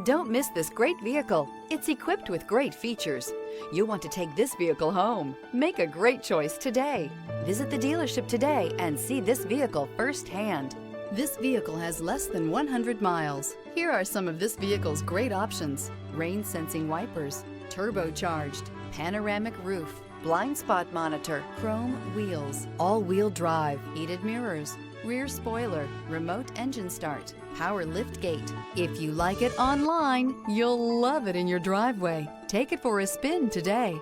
Don't miss this great vehicle. It's equipped with great features. You'll want to take this vehicle home. Make a great choice today. Visit the dealership today and see this vehicle firsthand. This vehicle has less than 100 miles. Here are some of this vehicle's great options: rain sensing wipers, turbocharged, panoramic roof, blind spot monitor, chrome wheels, all-wheel drive, heated mirrors, rear spoiler, remote engine start, power lift gate. If you like it online, you'll love it in your driveway. Take it for a spin today.